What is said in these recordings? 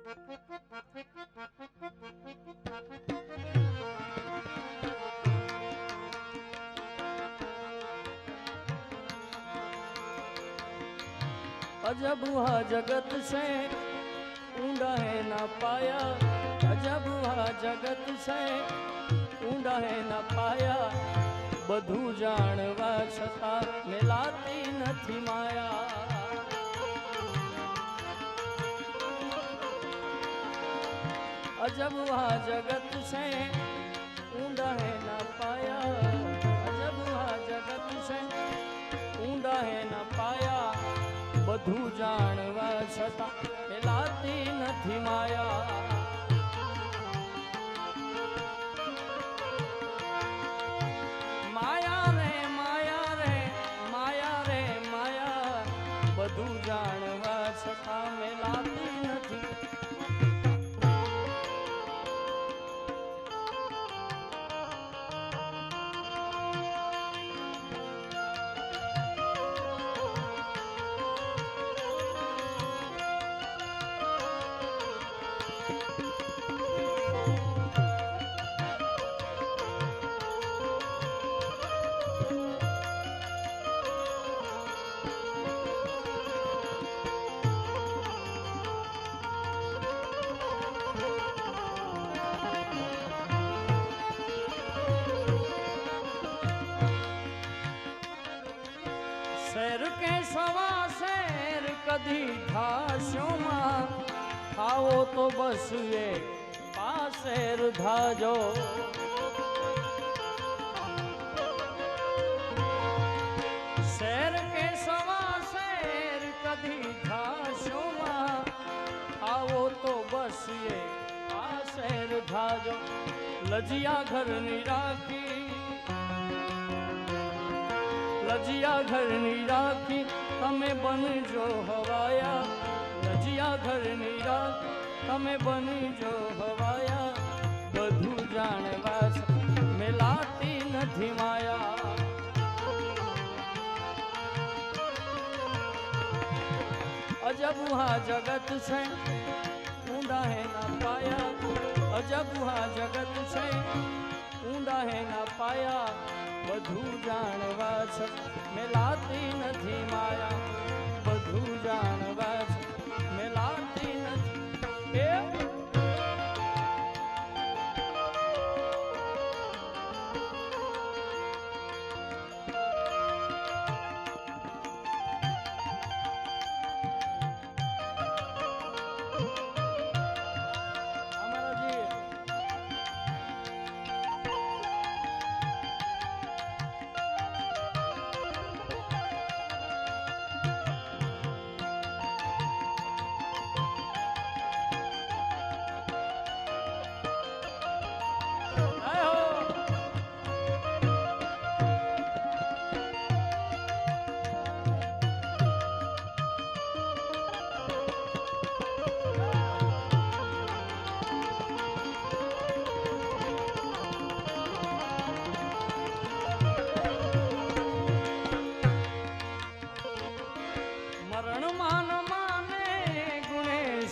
अजब हुआ जगत से ऊंडा है ना पाया, अजब हुआ जगत से ऊंडा है ना पाया, બધું જાણવા છતાં મેલાતી નથી માયા। अजब हुआ जगत से ऊंडा है ना पाया, अजब हुआ जगत से ऊंडा है ना पाया, બધું જાણવા છતાં મેલાતી નથી માયા। माया रे माया रे माया रे माया, બધું જાણવા છતાં મેલાતી નથી। શેર કે સવા શેર કદી થાશો માં, ખાવો તો બસ એ પાસેર ધાજો। શેર કે સવા શેર કદી થાશો માં, ખાવો તો બસ એ પાસેર ધાજો। લજિયા ઘરની રાખી, लजिया घरनी राखी तमे बनजो हवाया, लजिया घरनी राखी तमे बनजो हवाया, બધું જાણવા મેલાતી નથી માયા। अजब हुआ जगत से ऊंडा है ना पाया, अजब हुआ जगत से ऊंडा है ना पाया, બધું જાણવા છતાં મેલાતી નથી માયા, બધું જાણવા છતાં મેલાતી નથી।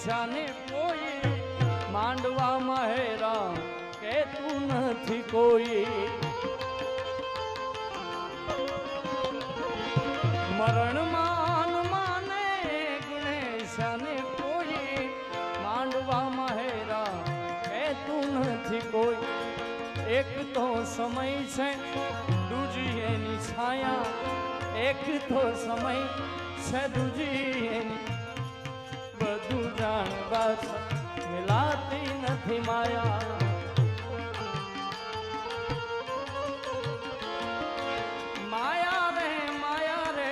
જાને કોઈ માંડવા મહેરા કેતું નથી કોઈ, મરણ માન માને ગણેશાને કોઈ માંડવા મહેરા કેતું નથી કોઈ। એક તો સમય છે દૂજી એની છાયા, એક તો સમય છે દૂજી એની, બધું જાણવા મિલાતી નથી માયા। માયા રે માયા રે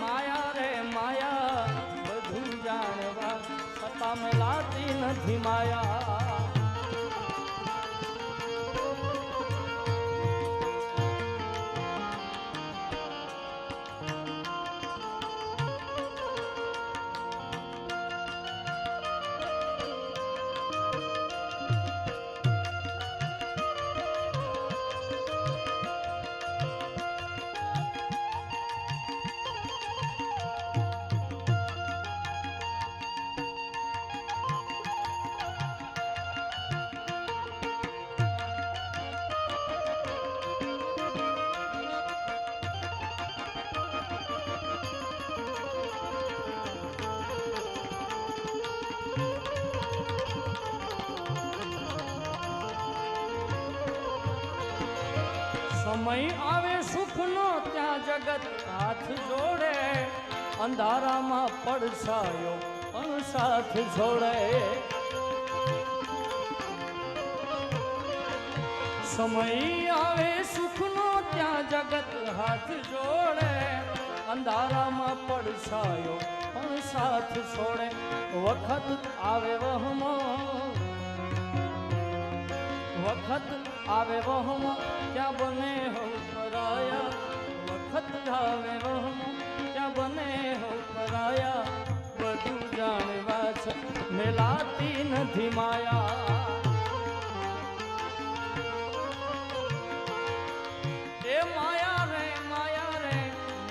માયા રે માયા, બધું જાણવા છતાં મિલાતી નથી માયા। સમય આવે સુખનો ત્યાં જગત હાથ જોડે અંધારામાં પડછાયો પણ સાથ જોડે સમય આવે સુખનો ત્યાં જગત હાથ જોડે અંધારામાં પડછાયો પણ સાથ છોડે વખત આવે વહમો વખત આવે વહમો ક્યાં બને હો પરાયા વખત આવે વહમો ક્યાં બને હો પરાયા બધું જાણવા છે મેલાતી નથી માયા એ માયા રે માયા રે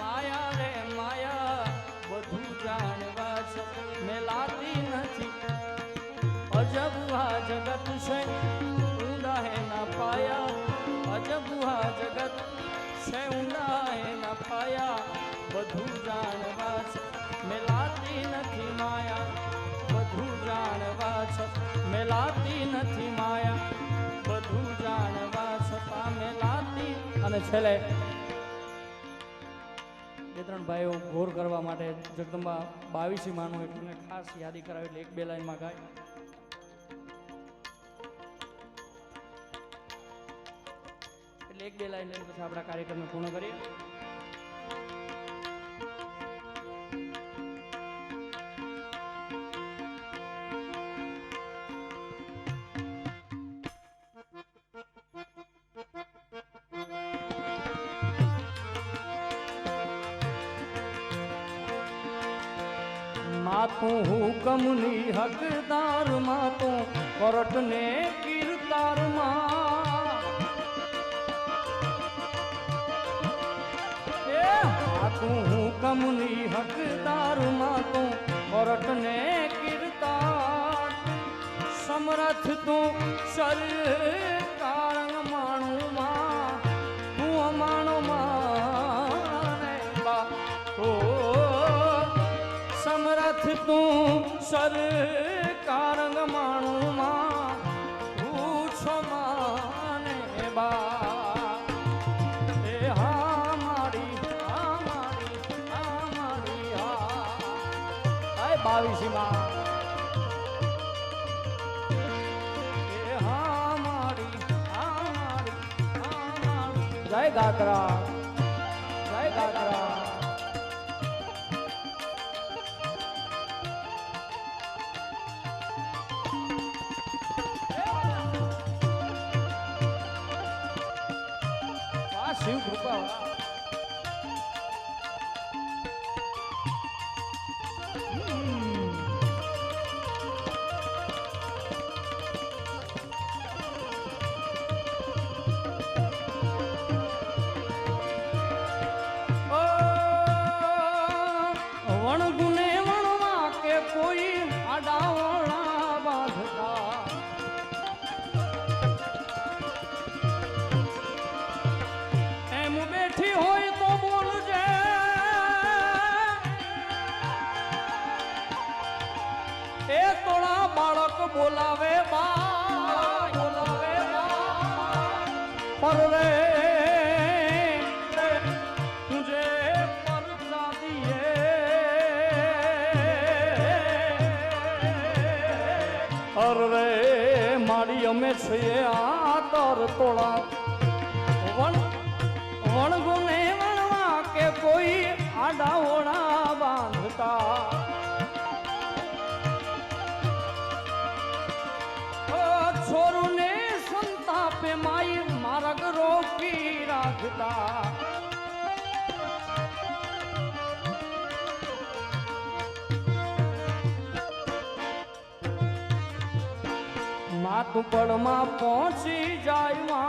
માયા રે માયા બધું જાણવા છે મેલાતી નથી અજબ આ જગત છે ઊંડા હે ના પાયા અજબ આ જગત છે ઊંડા હે ના પાયા બધું જાણવા છે મેલાતી નથી માયા બધું જાણવા છે મેલાતી નથી માયા બધું જાણવા છતાં મેલાતી અને છેલ્લે બે ત્રણ ભાઈઓ ઘોર કરવા માટે જગદંબા 22 માનું એટલે ખાસ યાદી કરાવી એટલે એક બે લાઈનમાં ગાય એટલે એક બે લાઈન લઈને પછી આપણા કાર્યક્રમને પૂર્ણ કરીએ માતું હુકમની હકદાર માતું કોર્ટને કીર્તાર માતું હુકમની હકદાર માતું કોર્ટને કીર્તાર સમરથ તું સરકાર માણું માં તું અમાણો માને બા સમરથ તું સરકાર માણું માં પૂછો માને બા એ હા મારી હા મારી હા મારી હા 22 માં એ હા મારી હા મારી હા મારી જય ગાગરા જય ગાગરા શિવ કૃપા વણગુને વણવા કે કોઈ આડાવણા બાંધતા હોય તો બોલજે એ તોડા બાળક બોલાવે બા બોલાવે પર રે તુજે પરચા દિએ અર રે મારી અમે છીએ આ તર તોડા વણગુને વણવા કે કોઈ આડાઓડા બાંધતા છોરુને સંતાપે માઈ માર્ગ રોકી રાખતા માતું પડમાં પહોંચી જાય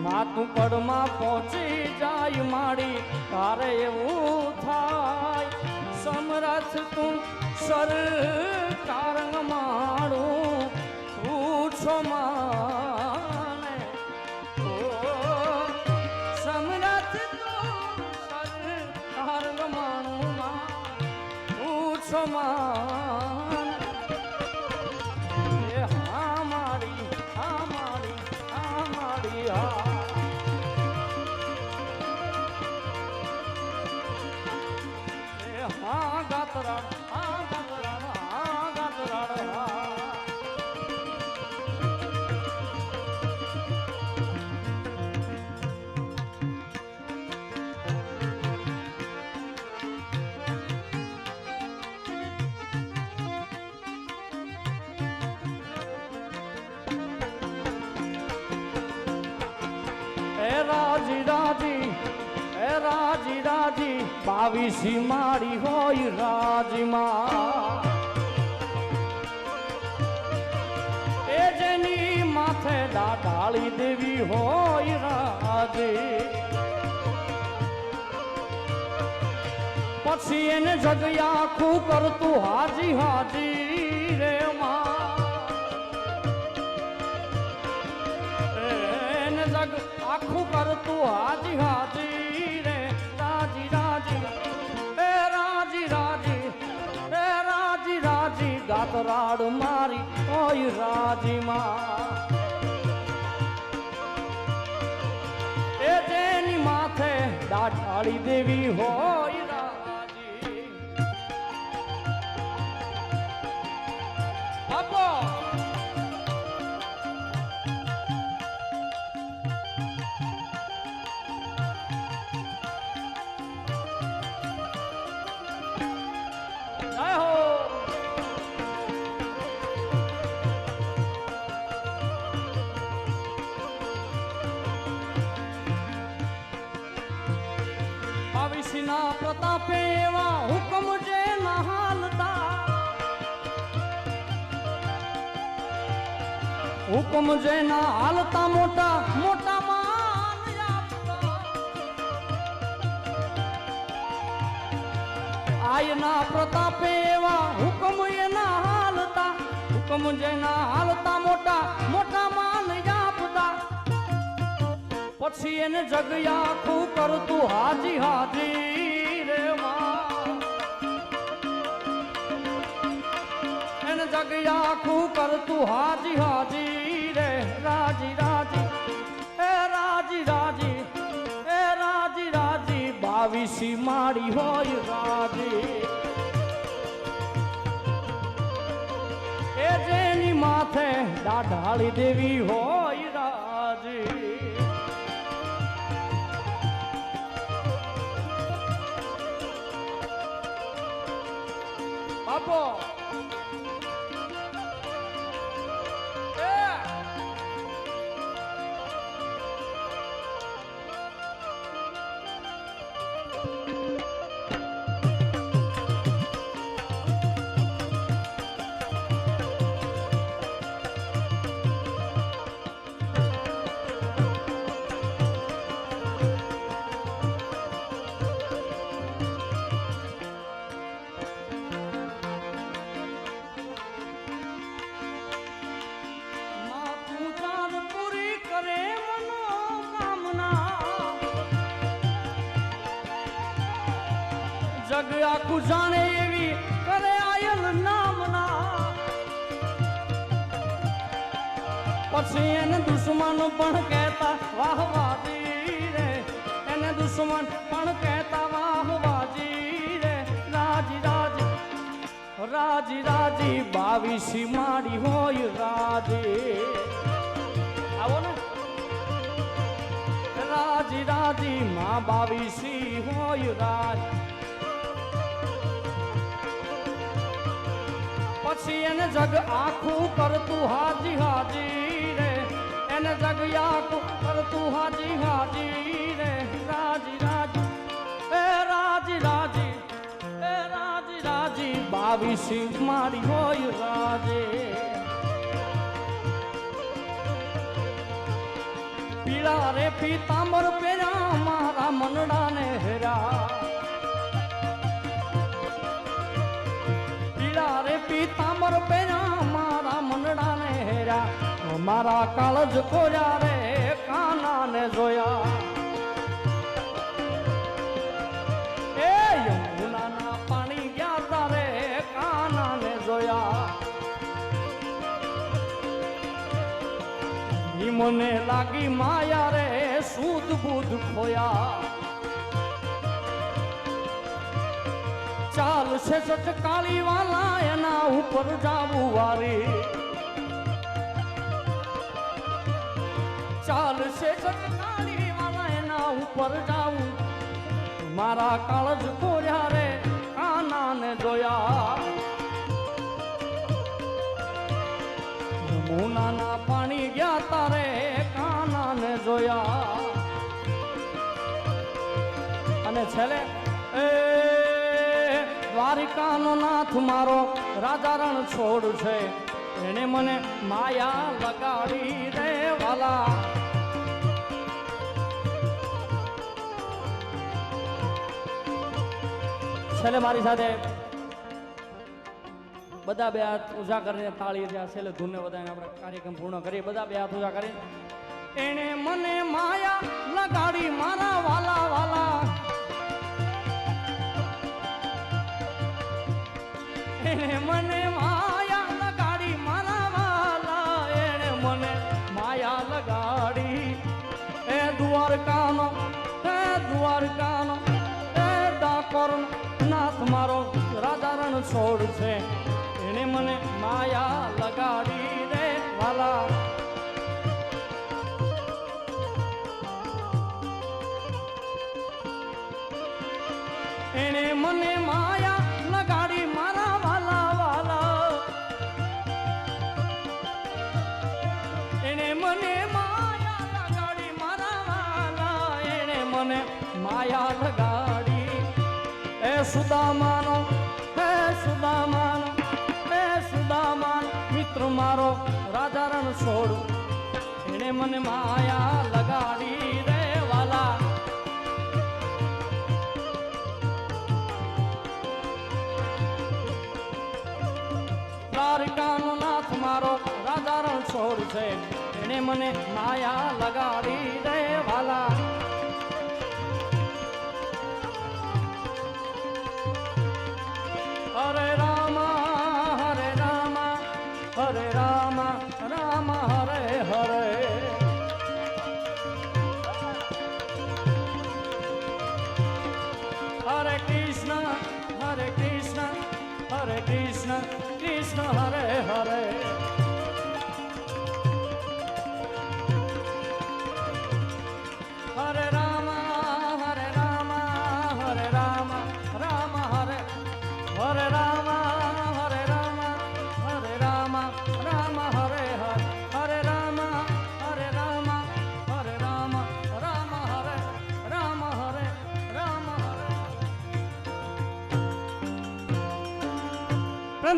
માતું પડમાં પહોંચી જાય માડી તારે એવું થાય સમરથ તું સરકાર માડું પૂછો માને સમરથ તું સરકાર માણું પૂછો માને હા માડી હા ગાતરાડ હા ગાતરાડ હા ગાતરાડ હા રાજી રાજી એ રાજી રાજી બાવીસી મારી હોય રાજમાં એ જેની માથે ડાળી દેવી હોય રાજી પછી એને જગ્યા આખું કરતું હાજી હાજી રે માં એને જગ આખું કરતું હાજી હાજી રે રાજી રાજી એ રાજી રાજી એ રાજી રાજી ગાતરાડ મારી ઓય રાજીમાં એ જેની માથે ડાળી દેવી હોય રાજી બાપો બાવીસના પ્રતાપે એવા હુકમ જે ના હાલતા હુકમ જે ના હાલતા મોટા મોટા માન આપતા આયના પ્રતાપે એવા હુકમ એના હાલતા હુકમ જે ના હાલતા મોટા મોટા માન આપતા પછી એને જગ્યા આખું કરતું હાજી હાજી રે માં એને જગ્યા આખું કરતું હાજી હાજી રે રાજી રાજી એ રાજી રાજી એ રાજી રાજી બાવીસી મારી હોય રાજી એ જેની માથે ડાળી દેવી હોય રાજી બાપો જગ આખું જાણે એવી કરે આયલ નામના પછી એને દુશ્મન પણ કહેતા વાહવાજી રે એને દુશ્મન પણ કહેતા વાહવાજી રે રાજી રાજી રાજી રાજી બાવીસી મારી હોય રાજી આવો ને રાજી રાજી માં બાવીસી હોય રાજ પછી એને જગ આખું કરતું હાજી હાજી રે એને જગ આખું કરતું હાજી હાજી રે રાજી રાજી એ રાજી રાજી એ રાજી રાજી બાવીસી મારી હોય રાજી પીળા રે પીતાંબર પહેર્યા મારા મનડાને હેરા રે પીતાંબર પહેર્યા મારા મનડાને હેર્યા મારા કાળજ કોર્યા રે કાનાને જોયા એ યમુનાના પાણી ગયા તા રે કાનાને જોયા મને લાગી માયા રે સૂદ બુધ ખોયા ચાલશે ચટકાળી વાલા એના ઉપર જાવું વારી ચાલશે ચટકાળી વાલા એના ઉપર જાવું મારા કાળજ કોર્યા રે કાનાને જોયા યમુનાના પાણી ગયા તારે કાનાને જોયા અને છેલ્લે એ દ્વારિકાનો નાથ મારો રાજા રણ છોડ છે એને મને માયા લગાડી રે વાલા છેલ્લે મારી સાથે બધા બે હાથ ઊંચા કરીને તાળી જ્યાં છેલ્લે ધૂનને બધાને આપણે કાર્યક્રમ પૂર્ણ કરીએ બધા બે હાથ ઊંચા કરી એને મને માયા લગાડી મારા વાલા વાલા એને મને માયા લગાડી મારા વાલા એને મને માયા લગાડી એ દ્વારકાનો એ ડાકોરનો નાથ મારો રાજા રણ છોડ છે એને મને માયા લગાડી રે વાલા એને મને માયા લગાડી મારા વાલા વાલા એને મને માયા લગાડી મારા વાલા એને મને માયા લગાડી એ સુદામાનો મિત્ર મારો રાજા રણ છોડ એને મને માયા લગાડી રે વાલા દ્વારિકાનો નાથ મારો રાજા રણ છોડ છે એને મને માયા લગાડી રે વાલા હરે રામ હરે રામ રામ હરે હરે હરે કૃષ્ણ કૃષ્ણ હરે હરે હરે રામ રામ હરે હરે રામ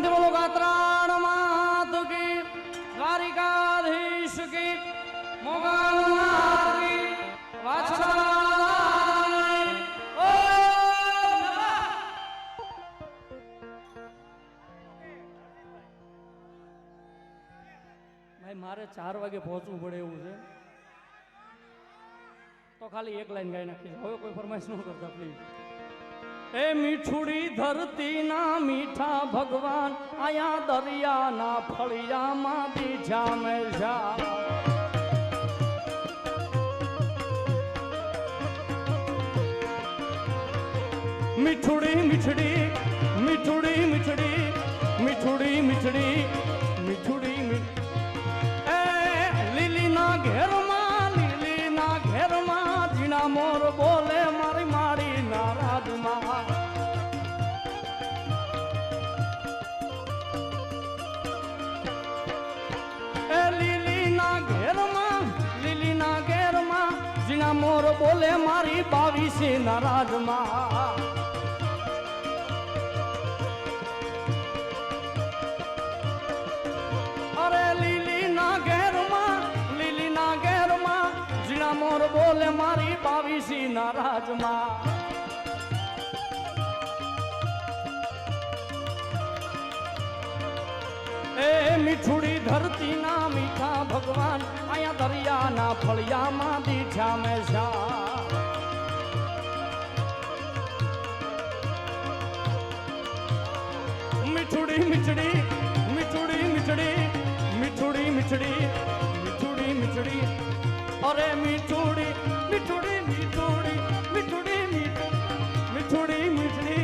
बोलो गात्राण मात की द्वारिकाधीश की मोगलनाथ की वात्सलाय भाई मारे 4 वागे पहुंचવું પડે એવું છે તો ખાલી એક લાઈન ગાઈ નાખી હવે કોઈ ફરમાઈશ ન કરતા પ્લીઝ ए मीठुड़ी धरती ना मीठा भगवान आया दरिया ना फलिया मा दीजा में जा मिठुड़ी मिठड़ी मिठुड़ी मिठड़ी मिठुड़ी मिठड़ी मिठुड़ी ए लीली ना घेर मा जीना मोर बोले मारी मारी नाराज मा લીલી ના ઘેર માં જીના મોર બોલે મારી 22 નારાજ માં અરે લીલી ના ઘેર માં જીના મોર બોલે મારી 22 નારાજ માં ए मिठुड़ी धरती ना मीठा भगवान आया दरिया ना फलिया मा दीठा में जा मिठुड़ी मिठड़ी मिठुड़ी मिठड़ी मिठुड़ी मिठड़ी मिठुड़ी मिठड़ी अरे मिठुड़ी मिठुड़ी मिठुड़ी मिठुड़ी मिठुड़ी मिठड़ी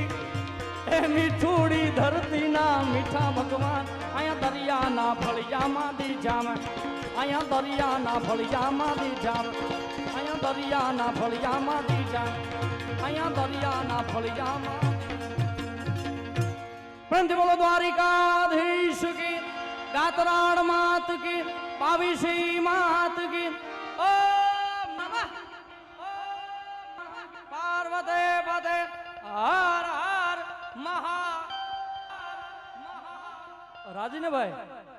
એ મીઠુડી ધરતીના મીઠા ભગવાન અહીંયા દરિયાના ફળિયામાં દી જામ અહીંયા દરિયાના ફળિયામાં દી જામ અહીંયા દરિયાના ફળિયામાં દી જામ અહીંયા દરિયાના ફળિયામાં પરંતુ બોલો દ્વારિકાધીશ કી ગાતરાળ માત કી પાવીસી માત કી ઓમ નમઃ પાર્વતે પતે હર હર મહા રાજને ભાઈ